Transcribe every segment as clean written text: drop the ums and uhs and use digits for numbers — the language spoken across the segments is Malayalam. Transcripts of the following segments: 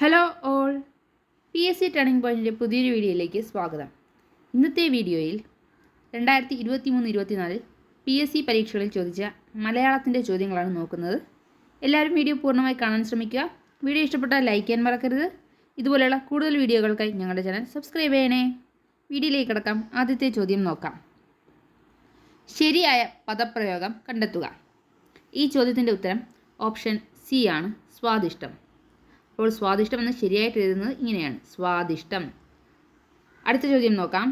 ഹലോ ഓൾ, PSC ടേണിംഗ് പോയിൻറ്റിൻ്റെ പുതിയൊരു വീഡിയോയിലേക്ക് സ്വാഗതം. ഇന്നത്തെ വീഡിയോയിൽ 2023-24 PSC പരീക്ഷകളിൽ ചോദിച്ച മലയാളത്തിൻ്റെ ചോദ്യങ്ങളാണ് നോക്കുന്നത്. എല്ലാവരും വീഡിയോ പൂർണ്ണമായി കാണാൻ ശ്രമിക്കുക. വീഡിയോ ഇഷ്ടപ്പെട്ടാൽ ലൈക്ക് ചെയ്യാൻ മറക്കരുത്. ഇതുപോലെയുള്ള കൂടുതൽ വീഡിയോകൾക്കായി ഞങ്ങളുടെ ചാനൽ സബ്സ്ക്രൈബ് ചെയ്യണേ. വീഡിയോയിലേക്ക് കിടക്കാം. ആദ്യത്തെ ചോദ്യം നോക്കാം. ശരിയായ പദപ്രയോഗം കണ്ടെത്തുക. ഈ ചോദ്യത്തിൻ്റെ ഉത്തരം ഓപ്ഷൻ സി ആണ്, സ്വാദിഷ്ടം. അപ്പോൾ സ്വാദിഷ്ടം എന്ന് ശരിയായിട്ട് എഴുതുന്നത് ഇങ്ങനെയാണ്, സ്വാദിഷ്ടം. അടുത്ത ചോദ്യം നോക്കാം.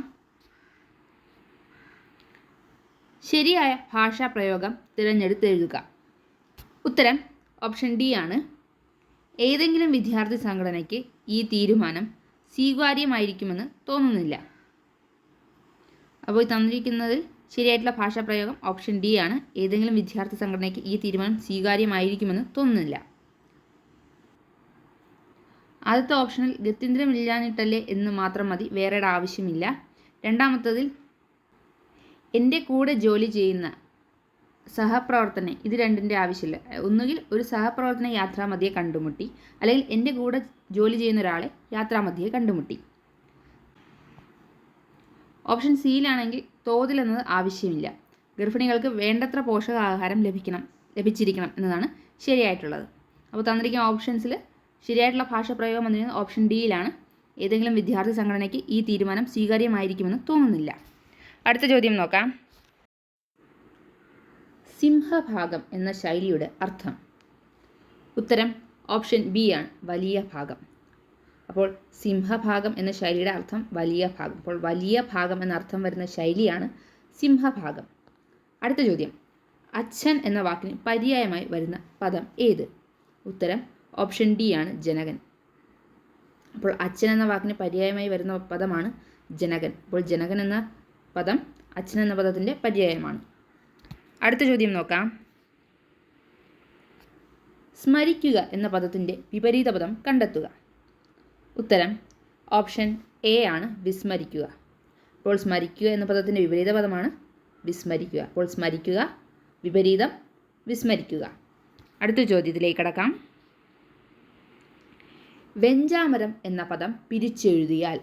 ശരിയായ ഭാഷാ പ്രയോഗം തിരഞ്ഞെടുത്തെഴുതുക. ഉത്തരം ഓപ്ഷൻ ഡി ആണ്. ഏതെങ്കിലും വിദ്യാർത്ഥി സംഘടനയ്ക്ക് ഈ തീരുമാനം സ്വീകാര്യമായിരിക്കുമെന്ന് തോന്നുന്നില്ല. അപ്പോൾ തന്നിരിക്കുന്നതിൽ ശരിയായിട്ടുള്ള ഭാഷാ പ്രയോഗം ഓപ്ഷൻ ഡി ആണ്. ഏതെങ്കിലും വിദ്യാർത്ഥി സംഘടനയ്ക്ക് ഈ തീരുമാനം സ്വീകാര്യമായിരിക്കുമെന്ന് തോന്നുന്നില്ല. ആദ്യത്തെ ഓപ്ഷനിൽ ഗത്യന്തരമില്ലാഞ്ഞിട്ടല്ലേ എന്ന് മാത്രം മതി, വേറെ ആവശ്യമില്ല. രണ്ടാമത്തതിൽ എൻ്റെ കൂടെ ജോലി ചെയ്യുന്ന സഹപ്രവർത്തനെ, ഇത് രണ്ടിൻ്റെ ആവശ്യമില്ല. ഒന്നുകിൽ ഒരു സഹപ്രവർത്തന യാത്രാമധ്യേ കണ്ടുമുട്ടി, അല്ലെങ്കിൽ എൻ്റെ കൂടെ ജോലി ചെയ്യുന്ന ഒരാളെ യാത്രാമധ്യേ കണ്ടുമുട്ടി. ഓപ്ഷൻ സിയിലാണെങ്കിൽ തോതിൽ എന്നത് ആവശ്യമില്ല. ഗർഭിണികൾക്ക് വേണ്ടത്ര പോഷകാഹാരം ലഭിച്ചിരിക്കണം എന്നതാണ് ശരിയായിട്ടുള്ളത്. അപ്പോൾ തന്നിരിക്കുന്ന ഓപ്ഷൻസിൽ ശരിയായിട്ടുള്ള ഭാഷാ പ്രയോഗം വന്നിരുന്നത് ഓപ്ഷൻ ഡിയിലാണ്. ഏതെങ്കിലും വിദ്യാർത്ഥി സംഘടനയ്ക്ക് ഈ തീരുമാനം സ്വീകാര്യമായിരിക്കുമെന്ന് തോന്നുന്നില്ല. അടുത്ത ചോദ്യം നോക്കാം. സിംഹഭാഗം എന്ന ശൈലിയുടെ അർത്ഥം. ഉത്തരം ഓപ്ഷൻ ബി ആണ്, വലിയ ഭാഗം. അപ്പോൾ സിംഹഭാഗം എന്ന ശൈലിയുടെ അർത്ഥം വലിയ ഭാഗം. അപ്പോൾ വലിയ ഭാഗം എന്ന അർത്ഥം വരുന്ന ശൈലിയാണ് സിംഹഭാഗം. അടുത്ത ചോദ്യം. അച്ഛൻ എന്ന വാക്കിന് പര്യായമായി വരുന്ന പദം ഏത്? ഉത്തരം ഓപ്ഷൻ ഡി ആണ്, ജനകൻ. അപ്പോൾ അച്ഛൻ എന്ന വാക്കിന് പര്യായമായി വരുന്ന പദമാണ് ജനകൻ. അപ്പോൾ ജനകൻ എന്ന പദം അച്ഛൻ എന്ന പദത്തിൻ്റെ പര്യായമാണ്. അടുത്ത ചോദ്യം നോക്കാം. സ്മരിക്കുക എന്ന പദത്തിൻ്റെ വിപരീത പദം കണ്ടെത്തുക. ഉത്തരം ഓപ്ഷൻ എ ആണ്, വിസ്മരിക്കുക. അപ്പോൾ സ്മരിക്കുക എന്ന പദത്തിൻ്റെ വിപരീത പദമാണ് വിസ്മരിക്കുക. അപ്പോൾ സ്മരിക്കുക, വിപരീതം വിസ്മരിക്കുക. അടുത്ത ചോദ്യത്തിലേക്ക് കടക്കാം. വെഞ്ചാമരം എന്ന പദം പിരിച്ചെഴുതിയാൽ.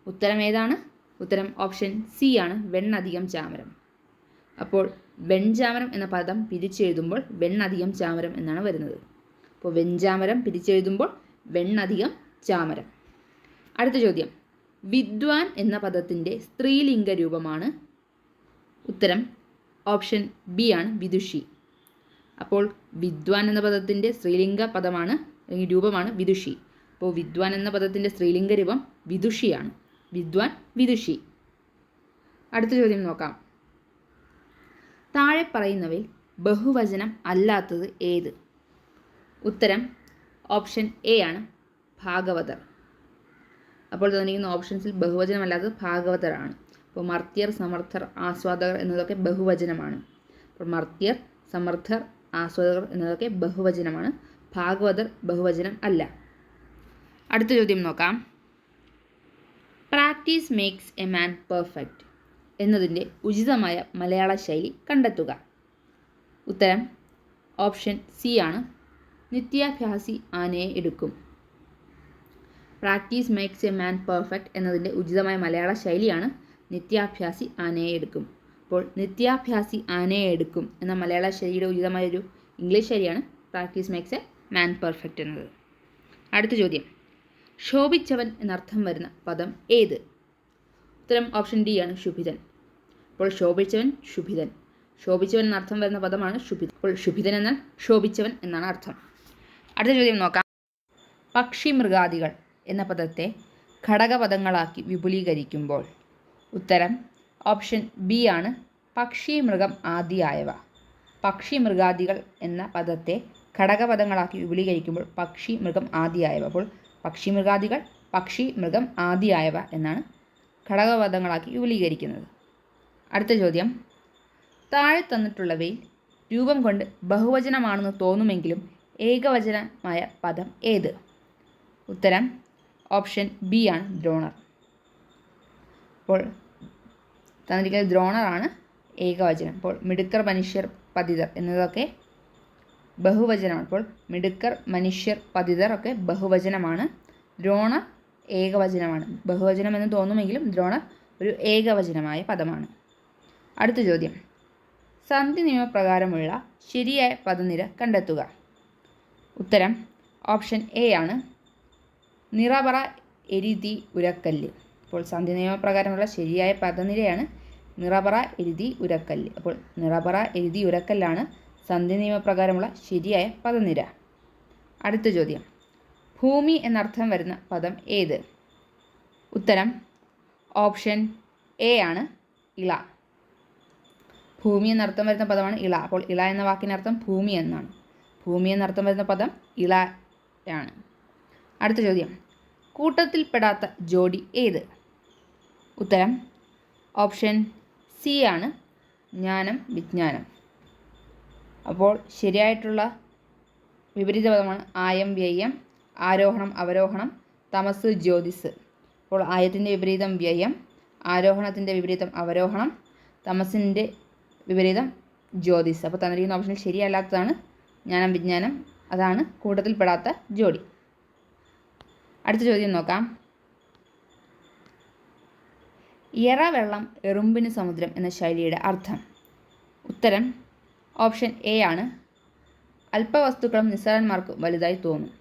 ഉത്തരം ഏതാണ്? ഉത്തരം ഓപ്ഷൻ സി ആണ്, വെണ്ണധികം ചാമരം. അപ്പോൾ വെഞ്ചാമരം എന്ന പദം പിരിച്ചെഴുതുമ്പോൾ വെണ്ണധികം ചാമരം എന്നാണ് വരുന്നത്. അപ്പോൾ വെഞ്ചാമരം പിരിച്ചെഴുതുമ്പോൾ വെണ്ണധികം ചാമരം. അടുത്ത ചോദ്യം. വിദ്വാൻ എന്ന പദത്തിൻ്റെ സ്ത്രീലിംഗ രൂപമാണ്. ഉത്തരം ഓപ്ഷൻ ബി ആണ്, വിദുഷി. അപ്പോൾ വിദ്വാൻ എന്ന പദത്തിൻ്റെ സ്ത്രീലിംഗ പദമാണ് അല്ലെങ്കിൽ രൂപമാണ് വിദുഷി. അപ്പോൾ വിദ്വാൻ എന്ന പദത്തിൻ്റെ സ്ത്രീലിംഗ രൂപം വിദുഷിയാണ്. വിദ്വാൻ, വിദുഷി. അടുത്ത ചോദ്യം നോക്കാം. താഴെ പറയുന്നവയിൽ ബഹുവചനം അല്ലാത്തത് ഏത്? ഉത്തരം ഓപ്ഷൻ എ ആണ്, ഭാഗവതർ. അപ്പോൾ തന്നിരിക്കുന്ന ഓപ്ഷൻസിൽ ബഹുവചനമല്ലാത്തത് ഭാഗവതരാണ്. അപ്പോൾ മർത്യർ, സമർത്ഥർ, ആസ്വാദകർ എന്നതൊക്കെ ബഹുവചനമാണ്. അപ്പോൾ മർത്യർ, സമർത്ഥർ, ആസ്വാദകർ എന്നതൊക്കെ ബഹുവചനമാണ്. ഭാഗവതർ ബഹുവചനം അല്ല. അടുത്ത ചോദ്യം നോക്കാം. Practice makes a man perfect എന്നതിൻ്റെ ഉചിതമായ മലയാള ശൈലി കണ്ടെത്തുക. ഉത്തരം ഓപ്ഷൻ സി ആണ്, നിത്യാഭ്യാസി ആനയെ എടുക്കും. Practice makes a man perfect എന്നതിൻ്റെ ഉചിതമായ മലയാള ശൈലിയാണ് നിത്യാഭ്യാസി ആനയെ എടുക്കും. അപ്പോൾ നിത്യാഭ്യാസി ആനയെ എടുക്കും എന്ന മലയാള ശൈലിയുടെ ഉചിതമായൊരു ഇംഗ്ലീഷ് ശൈലിയാണ് practice makes a man perfect എന്നത്. അടുത്ത ചോദ്യം. ശോഭിച്ചവൻ എന്നർത്ഥം വരുന്ന പദം ഏത്? ഉത്തരം ഓപ്ഷൻ ഡി ആണ്, ശുഭിതൻ. അപ്പോൾ ശോഭിച്ചവൻ, ശുഭിതൻ. ശോഭിച്ചവൻ എന്നർത്ഥം വരുന്ന പദമാണ് ശുഭിതൻ. അപ്പോൾ ശുഭിതൻ എന്നാൽ ശോഭിച്ചവൻ എന്നാണ് അർത്ഥം. അടുത്ത ചോദ്യം നോക്കാം. പക്ഷി മൃഗാദികൾ എന്ന പദത്തെ ഘടകപദങ്ങളാക്കി വിപുലീകരിക്കുമ്പോൾ. ഉത്തരം ഓപ്ഷൻ ബി ആണ്, പക്ഷി, മൃഗം ആദിയായവ. പക്ഷി മൃഗാദികൾ എന്ന പദത്തെ ഘടകപദങ്ങളാക്കി വിപുലീകരിക്കുമ്പോൾ പക്ഷി, മൃഗം ആദിയായവ. അപ്പോൾ പക്ഷി മൃഗാദികൾ, പക്ഷി, മൃഗം ആദിയായവ എന്നാണ് ഘടകപദങ്ങളാക്കി വിപുലീകരിക്കുന്നത്. അടുത്ത ചോദ്യം. താഴെ തന്നിട്ടുള്ളവയിൽ രൂപം കൊണ്ട് ബഹുവചനമാണെന്ന് തോന്നുമെങ്കിലും ഏകവചനമായ പദം ഏത്? ഉത്തരം ഓപ്ഷൻ ബി ആണ്, ദ്രോണർ. അപ്പോൾ തന്നിരിക്കുന്നത് ദ്രോണറാണ് ഏകവചനം. അപ്പോൾ മിടുക്കർ, മനുഷ്യർ, പതിതർ എന്നതൊക്കെ ബഹുവചനമാണ്. അപ്പോൾ മിടുക്കർ, മനുഷ്യർ, പതിതർ ഒക്കെ ബഹുവചനമാണ്. ദ്രോണർ ഏകവചനമാണ്. ബഹുവചനം എന്ന് തോന്നുമെങ്കിലും ദ്രോണർ ഒരു ഏകവചനമായ പദമാണ്. അടുത്ത ചോദ്യം, സന്ധി നിയമപ്രകാരമുള്ള ശരിയായ പദനിര കണ്ടെത്തുക. ഉത്തരം ഓപ്ഷൻ എ ആണ്, നിറപറ എരുതി ഉരക്കല്ല്. അപ്പോൾ സന്ധി നിയമപ്രകാരമുള്ള ശരിയായ പദനിരയാണ് നിറപറ എരുതി ഉരക്കല്ല്. അപ്പോൾ നിറപറ എരുതി ഉരക്കല്ലാണ് സന്ധി നിയമപ്രകാരമുള്ള ശരിയായ പദനിര. അടുത്ത ചോദ്യം, ഭൂമി എന്നർത്ഥം വരുന്ന പദം ഏത്? ഉത്തരം ഓപ്ഷൻ എ ആണ്, ഇള. ഭൂമി എന്നർത്ഥം വരുന്ന പദമാണ് ഇള. അപ്പോൾ ഇള എന്ന വാക്കിനർത്ഥം ഭൂമി എന്നാണ്. ഭൂമി എന്നർത്ഥം വരുന്ന പദം ഇളയാണ്. അടുത്ത ചോദ്യം, കൂട്ടത്തിൽപ്പെടാത്ത ജോഡി ഏത്? ഉത്തരം ഓപ്ഷൻ സി ആണ്, ജ്ഞാനം വിജ്ഞാനം. അപ്പോൾ ശരിയായിട്ടുള്ള വിപരീത പദമാണ് ആയം വ്യയം, ആരോഹണം അവരോഹണം, തമസ് ജ്യോതിസ്. അപ്പോൾ ആയത്തിൻ്റെ വിപരീതം വ്യയം, ആരോഹണത്തിൻ്റെ വിപരീതം അവരോഹണം, തമസിൻ്റെ വിപരീതം ജ്യോതിസ്. അപ്പോൾ തന്നിരിക്കുന്ന ഓപ്ഷനിൽ ശരിയല്ലാത്തതാണ് ജ്ഞാനം വിജ്ഞാനം. അതാണ് കൂട്ടത്തിൽപ്പെടാത്ത ജോഡി. അടുത്ത ചോദ്യം നോക്കാം. എറവെള്ളം എറുമ്പിന് സമുദ്രം എന്ന ശൈലിയുടെ അർത്ഥം? ഉത്തരം ഓപ്ഷൻ എ ആണ്, അല്പവസ്തുക്കളും നിസ്സാരന്മാർക്ക് വലുതായി തോന്നും.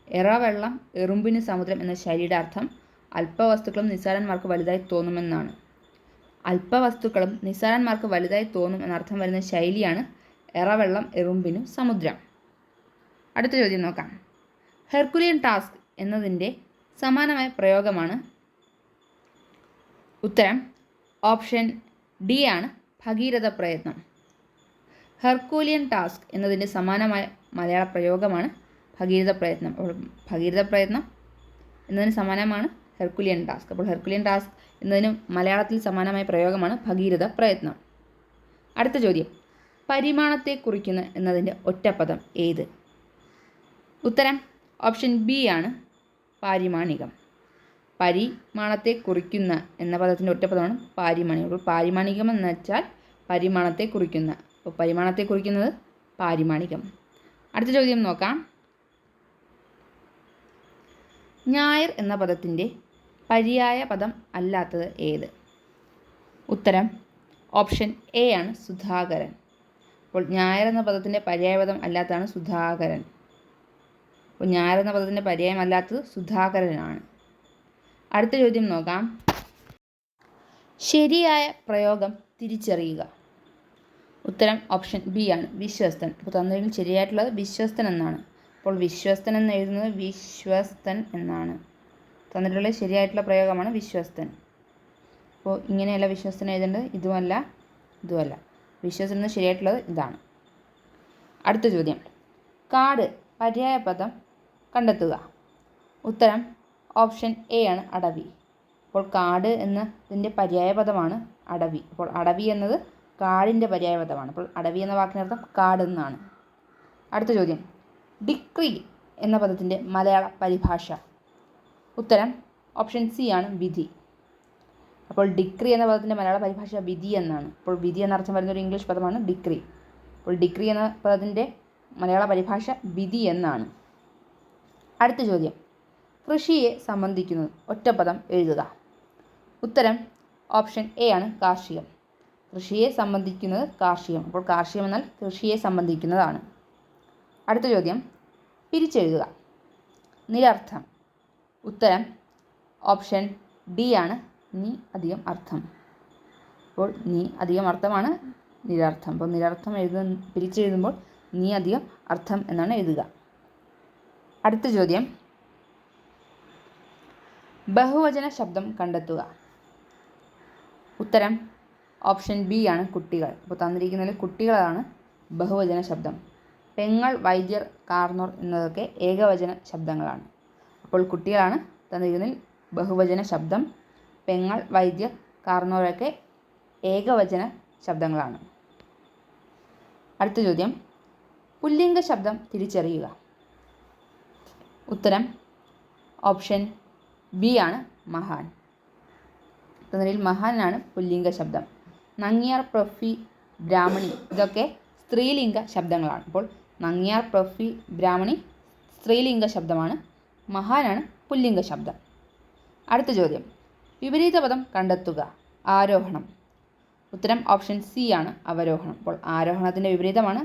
എറവെള്ളം എറുമ്പിന് സമുദ്രം എന്ന ശൈലിയുടെ അർത്ഥം അല്പവസ്തുക്കളും നിസ്സാരന്മാർക്ക് വലുതായി തോന്നുമെന്നാണ്. അല്പവസ്തുക്കളും നിസ്സാരന്മാർക്ക് വലുതായി തോന്നും എന്നർത്ഥം വരുന്ന ശൈലിയാണ് എറവെള്ളം എറുമ്പിനു സമുദ്രം. അടുത്ത ചോദ്യം നോക്കാം. ഹെർക്കുലിയൻ ടാസ്ക് എന്നതിൻ്റെ സമാനമായ പ്രയോഗമാണ്? ഉത്തരം ഓപ്ഷൻ ഡി ആണ്, ഭഗീരഥ പ്രയത്നം. ഹെർക്കുലിയൻ ടാസ്ക് എന്നതിൻ്റെ സമാനമായ മലയാള പ്രയോഗമാണ് ഭഗീരഥ പ്രയത്നം. അപ്പോൾ ഭഗീരഥ പ്രയത്നം എന്നതിന് സമാനമാണ് ഹെർക്കുലിയൻ ടാസ്ക്. അപ്പോൾ ഹെർക്കുലിയൻ ടാസ്ക് എന്നതിന് മലയാളത്തിൽ സമാനമായ പ്രയോഗമാണ് ഭഗീരഥ പ്രയത്നം. അടുത്ത ചോദ്യം, പരിമാണത്തെ കുറിക്കുന്ന എന്നതിൻ്റെ ഒറ്റപ്പദം ഏത്? ഉത്തരം ഓപ്ഷൻ ബി ആണ്, പാരിമാണികം. പരിമാണത്തെ കുറിക്കുന്ന എന്ന പദത്തിൻ്റെ ഒറ്റപ്പദമാണ് പാരിമാണികം. അപ്പോൾ പാരിമാണികം എന്ന് വെച്ചാൽ പരിമാണത്തെ കുറിക്കുന്ന. അപ്പോൾ പരിമാണത്തെ കുറിക്കുന്നത് പാരിമാണികം. അടുത്ത ചോദ്യം നോക്കാം. ഞായർ എന്ന പദത്തിൻ്റെ പര്യായ പദം അല്ലാത്തത് ഏത്? ഉത്തരം ഓപ്ഷൻ എ ആണ്, സുധാകരൻ. അപ്പോൾ ഞായർ എന്ന പദത്തിൻ്റെ പര്യായപദം അല്ലാത്തതാണ് സുധാകരൻ. അപ്പോൾ ഞായർ എന്ന പദത്തിൻ്റെ പര്യായം അല്ലാത്തത് സുധാകരനാണ്. അടുത്ത ചോദ്യം നോക്കാം. ശരിയായ പ്രയോഗം തിരിച്ചറിയുക. ഉത്തരം ഓപ്ഷൻ ബി ആണ്, വിശ്വസ്തൻ. അപ്പോൾ തന്നതിൽ ശരിയായിട്ടുള്ളത് വിശ്വസ്തൻ എന്നാണ്. അപ്പോൾ വിശ്വസ്തൻ എന്ന് എഴുതുന്നത് വിശ്വസ്തൻ എന്നാണ്. തന്നിട്ടുള്ള ശരിയായിട്ടുള്ള പ്രയോഗമാണ് വിശ്വസ്തൻ. അപ്പോൾ ഇങ്ങനെയല്ല വിശ്വസ്തൻ എഴുതേണ്ടത്, ഇതുമല്ല ഇതുമല്ല. വിശ്വസ്തൻ എന്ന് ശരിയായിട്ടുള്ളത് ഇതാണ്. അടുത്ത ചോദ്യം, കാട് പര്യായ പദം കണ്ടെത്തുക. ഉത്തരം ഓപ്ഷൻ എ ആണ്, അടവി. അപ്പോൾ കാട് എന്നതിൻ്റെ പര്യായ പദമാണ് അടവി. അപ്പോൾ അടവി എന്നത് കാടിൻ്റെ പര്യായ പദമാണ്. അപ്പോൾ അടവി എന്ന വാക്കിനർത്ഥം കാട് എന്നാണ്. അടുത്ത ചോദ്യം, ഡിക്രി എന്ന പദത്തിൻ്റെ മലയാള പരിഭാഷ? ഉത്തരം ഓപ്ഷൻ സി ആണ്, വിധി. അപ്പോൾ ഡിക്രി എന്ന പദത്തിൻ്റെ മലയാള പരിഭാഷ വിധി എന്നാണ്. അപ്പോൾ വിധി എന്നർത്ഥം വരുന്ന ഒരു ഇംഗ്ലീഷ് പദമാണ് ഡിക്രി. അപ്പോൾ ഡിക്രി എന്ന പദത്തിൻ്റെ മലയാള പരിഭാഷ വിധി എന്നാണ്. അടുത്ത ചോദ്യം, കൃഷിയെ സംബന്ധിക്കുന്നത് ഒറ്റപ്പദം എഴുതുക. ഉത്തരം ഓപ്ഷൻ എ ആണ്, കാർഷികം. കൃഷിയെ സംബന്ധിക്കുന്നത് കാർഷികം. അപ്പോൾ കാർഷികം എന്നാൽ കൃഷിയെ സംബന്ധിക്കുന്നതാണ്. അടുത്ത ചോദ്യം, പിരിച്ചെഴുതുക. നിരർത്ഥം. ഉത്തരം ഓപ്ഷൻ ഡി ആണ്, നീ അധികം അർത്ഥം. അപ്പോൾ നീ അധികം അർത്ഥമാണ് നിരർത്ഥം. അപ്പോൾ നിരർത്ഥം പിരിച്ചെഴുതുമ്പോൾ നീ അധികം അർത്ഥം എന്നാണ് എഴുതുക. അടുത്ത ചോദ്യം, ബഹുവചന ശബ്ദം കണ്ടെത്തുക. ഉത്തരം ഓപ്ഷൻ ബി ആണ്, കുട്ടികൾ. അപ്പോൾ തന്നിരിക്കുന്നതിൽ കുട്ടികളാണ് ബഹുവചന ശബ്ദം. പെങ്ങൾ, വൈദ്യർ, കാർന്നോർ എന്നതൊക്കെ ഏകവചന ശബ്ദങ്ങളാണ്. അപ്പോൾ കുട്ടികളാണ് തന്നിരിക്കുന്നതിൽ ബഹുവചന ശബ്ദം. പെങ്ങൾ, വൈദ്യർ, കാർന്നോരൊക്കെ ഏകവചന ശബ്ദങ്ങളാണ്. അടുത്ത ചോദ്യം, പുല്ലിംഗ ശബ്ദം തിരിച്ചറിയുക. ഉത്തരം ഓപ്ഷൻ ബി ആണ്, മഹാൻ. തന്നിൽ മഹാനാണ് പുല്ലിംഗ ശബ്ദം. നങ്ങ്യാർ, പ്രൊഫി, ബ്രാഹ്മണി ഇതൊക്കെ സ്ത്രീലിംഗ ശബ്ദങ്ങളാണ്. അപ്പോൾ നങ്ങ്യാർ പ്രൊഫി ബ്രാഹ്മണി സ്ത്രീലിംഗ ശബ്ദമാണ്. മഹാനാണ് പുല്ലിംഗ ശബ്ദം. അടുത്ത ചോദ്യം, വിപരീത പദം കണ്ടെത്തുക. ആരോഹണം. ഉത്തരം ഓപ്ഷൻ സി ആണ്, അവരോഹണം. അപ്പോൾ ആരോഹണത്തിൻ്റെ വിപരീതമാണ്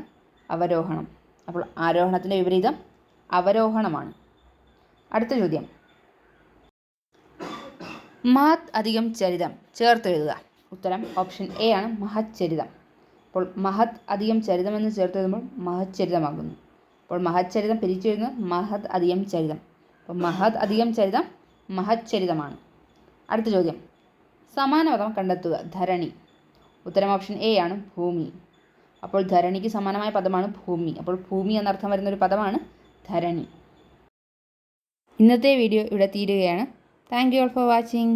അവരോഹണം. അപ്പോൾ ആരോഹണത്തിൻ്റെ വിപരീതം അവരോഹണമാണ്. അടുത്ത ചോദ്യം, മഹത് അധികം ചരിതം ചേർത്തെഴുതുക. ഉത്തരം ഓപ്ഷൻ എ ആണ്, മഹച്ചരിതം. അപ്പോൾ മഹത് അധികം ചരിതം എന്ന് ചേർത്തെഴുതുമ്പോൾ മഹച്ചരിതമാകുന്നു. അപ്പോൾ മഹച്ചരിതം പിരിച്ചെഴുതുന്നത് മഹത് അധികം ചരിതം. അപ്പോൾ മഹത് അധികം ചരിതം മഹച്ചരിതമാണ്. അടുത്ത ചോദ്യം, സമാന പദം കണ്ടെത്തുക. ധരണി. ഉത്തരം ഓപ്ഷൻ എ ആണ്, ഭൂമി. അപ്പോൾ ധരണിക്ക് സമാനമായ പദമാണ് ഭൂമി. അപ്പോൾ ഭൂമി എന്നർത്ഥം വരുന്നൊരു പദമാണ് ധരണി. ഇന്നത്തെ വീഡിയോ ഇവിടെ തീരുകയാണ്. Thank you all for watching.